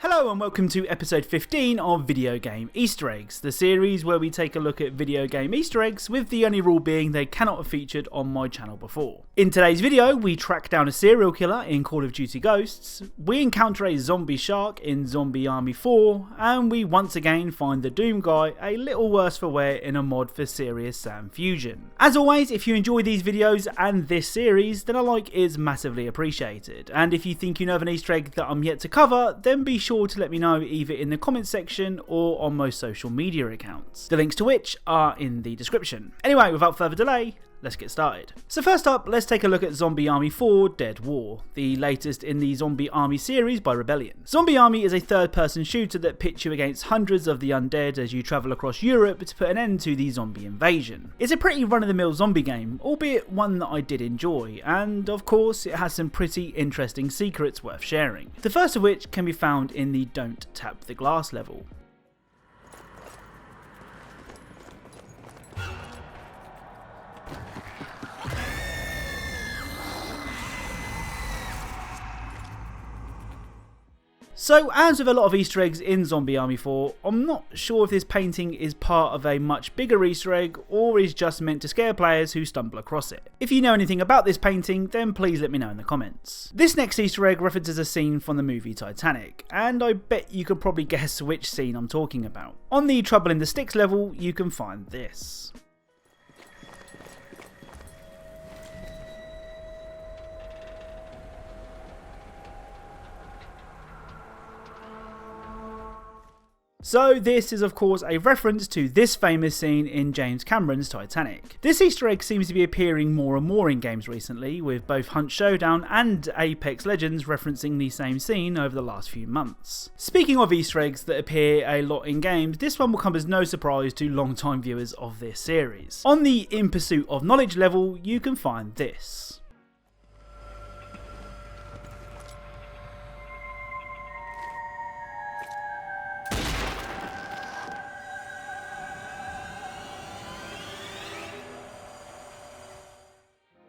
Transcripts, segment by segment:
Hello and welcome to episode 15 of Video Game Easter Eggs, the series where we take a look at video game Easter eggs, with the only rule being they cannot have featured on my channel before. In today's video, we track down a serial killer in CoD Ghosts, we encounter a zombie shark in Zombie Army 4, and we once again find the Doom guy a little worse for wear in a mod for Serious Sam Fusion. As always, if you enjoy these videos and this series, then a like is massively appreciated, and if you think you know of an Easter egg that I'm yet to cover, then be sure to let me know either in the comments section or on most social media accounts, the links to which are in the description. Anyway, without further delay, let's get started. So first up, let's take a look at Zombie Army 4 Dead War, the latest in the Zombie Army series by Rebellion. Zombie Army is a third-person shooter that pits you against hundreds of the undead as you travel across Europe to put an end to the zombie invasion. It's a pretty run-of-the-mill zombie game, albeit one that I did enjoy, and of course it has some pretty interesting secrets worth sharing. The first of which can be found in the Don't Tap the Glass level. So, as with a lot of Easter eggs in Zombie Army 4, I'm not sure if this painting is part of a much bigger Easter egg or is just meant to scare players who stumble across it. If you know anything about this painting, then please let me know in the comments. This next Easter egg references a scene from the movie Titanic, and I bet you could probably guess which scene I'm talking about. On the Trouble in the Sticks level, you can find this. So this is of course a reference to this famous scene in James Cameron's Titanic. This Easter egg seems to be appearing more and more in games recently, with both Hunt Showdown and Apex Legends referencing the same scene over the last few months. Speaking of Easter eggs that appear a lot in games, this one will come as no surprise to long-time viewers of this series. On the In Pursuit of Knowledge level, you can find this.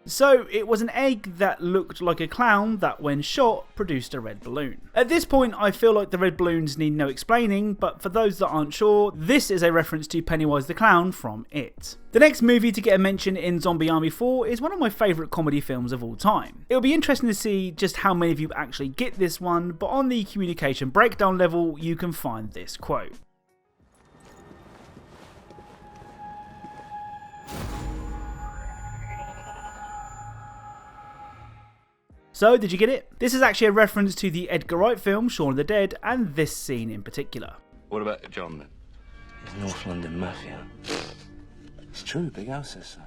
So it was an egg that looked like a clown that when shot produced a red balloon. At this point I feel like the red balloons need no explaining, but for those that aren't sure, this is a reference to Pennywise the Clown from It. The next movie to get a mention in Zombie Army 4 is one of my favourite comedy films of all time. It'll be interesting to see just how many of you actually get this one, but on the communication breakdown level you can find this quote. So, did you get it? This is actually a reference to the Edgar Wright film Shaun of the Dead, and this scene in particular. What about John then? He's North London Mafia. It's true, Big Al says so.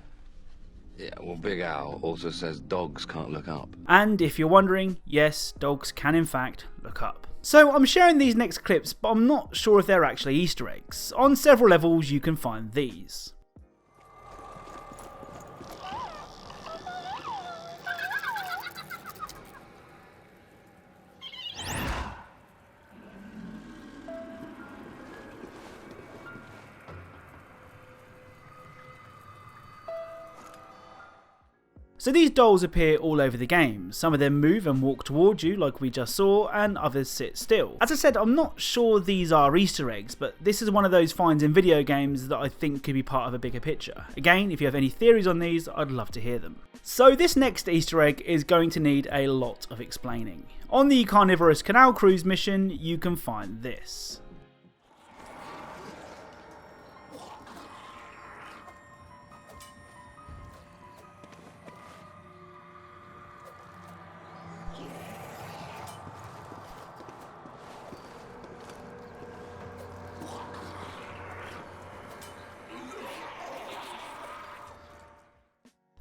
Yeah, well, Big Al also says dogs can't look up. And if you're wondering, yes, dogs can in fact look up. So I'm sharing these next clips, but I'm not sure if they're actually Easter eggs. On several levels you can find these. So these dolls appear all over the game. Some of them move and walk towards you like we just saw, and others sit still. As I said, I'm not sure these are Easter eggs, but this is one of those finds in video games that I think could be part of a bigger picture. Again, if you have any theories on these, I'd love to hear them. So this next Easter egg is going to need a lot of explaining. On the Carnivorous Canal Cruise mission, you can find this.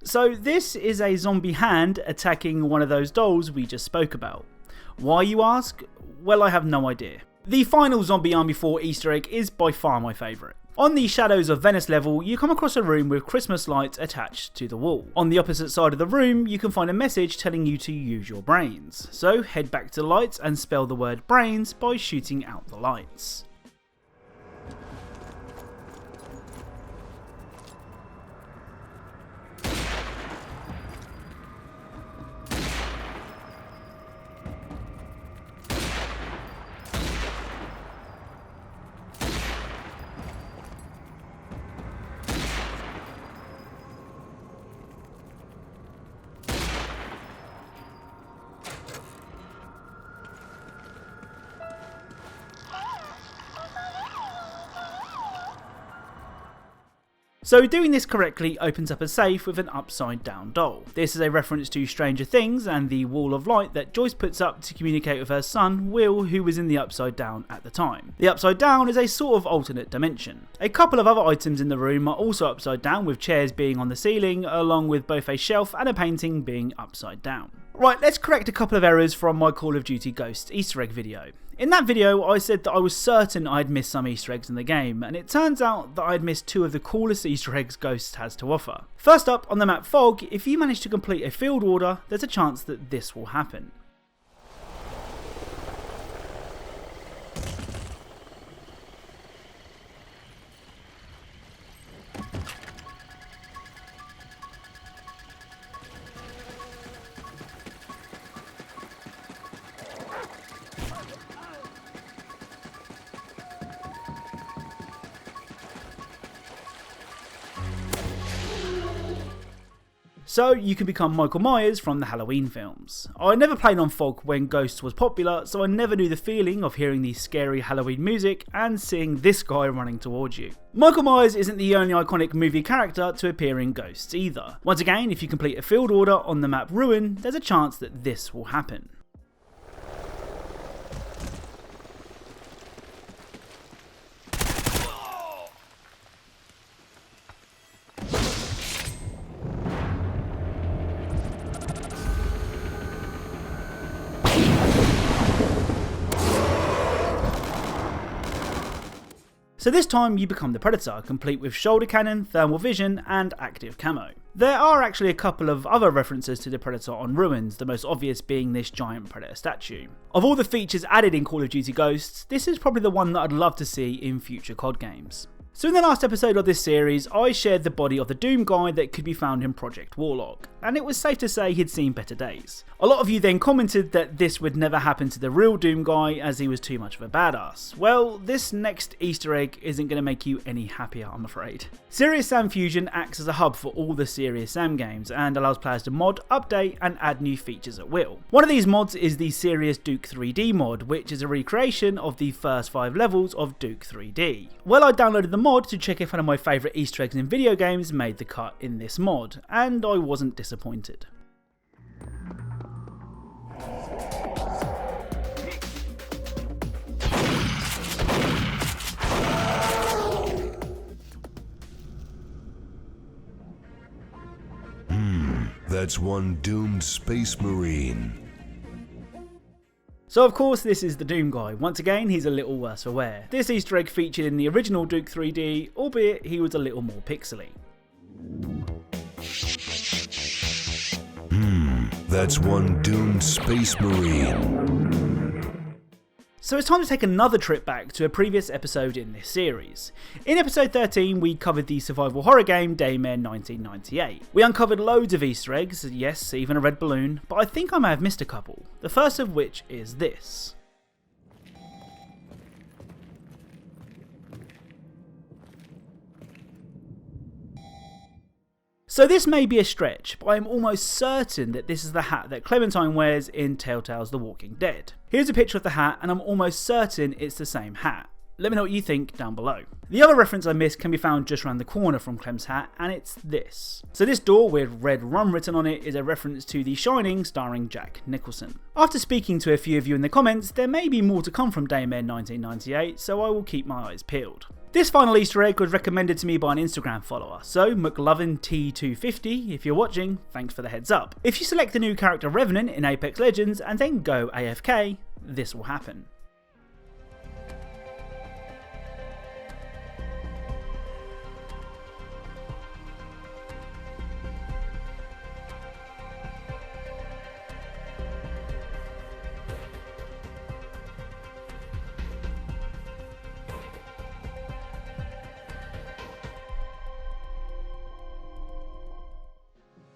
So this is a zombie hand attacking one of those dolls we just spoke about. Why, you ask? Well, I have no idea. The final Zombie Army 4 Easter egg is by far my favourite. On the Shadows of Venice level, you come across a room with Christmas lights attached to the wall. On the opposite side of the room, you can find a message telling you to use your brains. So head back to the lights and spell the word brains by shooting out the lights. So doing this correctly opens up a safe with an upside down doll. This is a reference to Stranger Things and the wall of light that Joyce puts up to communicate with her son, Will, who was in the upside down at the time. The upside down is a sort of alternate dimension. A couple of other items in the room are also upside down, with chairs being on the ceiling, along with both a shelf and a painting being upside down. Right, let's correct a couple of errors from my Call of Duty Ghosts Easter egg video. In that video, I said that I was certain I'd missed some Easter eggs in the game, and it turns out that I'd missed two of the coolest Easter eggs Ghosts has to offer. First up, on the map Fog, if you manage to complete a field order, there's a chance that this will happen. So you can become Michael Myers from the Halloween films. I never played on Fog when Ghosts was popular, so I never knew the feeling of hearing the scary Halloween music and seeing this guy running towards you. Michael Myers isn't the only iconic movie character to appear in Ghosts either. Once again, if you complete a field order on the map Ruin, there's a chance that this will happen. So this time you become the Predator, complete with shoulder cannon, thermal vision and active camo. There are actually a couple of other references to the Predator on Ruins, the most obvious being this giant Predator statue. Of all the features added in Call of Duty Ghosts, this is probably the one that I'd love to see in future CoD games. So in the last episode of this series, I shared the body of the Doom guy that could be found in Project Warlock, and it was safe to say he'd seen better days. A lot of you then commented that this would never happen to the real Doom guy as he was too much of a badass. Well, this next Easter egg isn't going to make you any happier, I'm afraid. Serious Sam Fusion acts as a hub for all the Serious Sam games and allows players to mod, update and add new features at will. One of these mods is the Serious Duke 3D mod, which is a recreation of the first 5 levels of Duke 3D. Well, I downloaded the mod to check if one of my favourite Easter eggs in video games made the cut in this mod, and I wasn't disappointed. That's one doomed space marine. So of course this is the Doom guy. Once again, he's a little worse for wear. This Easter egg featured in the original Duke 3D, albeit he was a little more pixely. That's one doomed space marine. So it's time to take another trip back to a previous episode in this series. In episode 13 we covered the survival horror game Daymare 1998. We uncovered loads of Easter eggs, yes, even a red balloon, but I think I may have missed a couple. The first of which is this. So this may be a stretch, but I am almost certain that this is the hat that Clementine wears in Telltale's The Walking Dead. Here's a picture of the hat and I'm almost certain it's the same hat. Let me know what you think down below. The other reference I missed can be found just around the corner from Clem's hat, and it's this. So this door with Red Rum written on it is a reference to The Shining starring Jack Nicholson. After speaking to a few of you in the comments, there may be more to come from Daymare 1998, so I will keep my eyes peeled. This final Easter egg was recommended to me by an Instagram follower, so McLovinT250, if you're watching, thanks for the heads up. If you select the new character Revenant in Apex Legends and then go AFK, this will happen.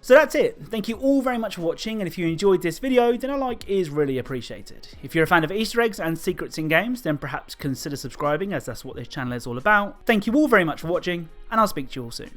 So that's it. Thank you all very much for watching, and if you enjoyed this video, then a like is really appreciated. If you're a fan of Easter eggs and secrets in games, then perhaps consider subscribing, as that's what this channel is all about. Thank you all very much for watching, and I'll speak to you all soon.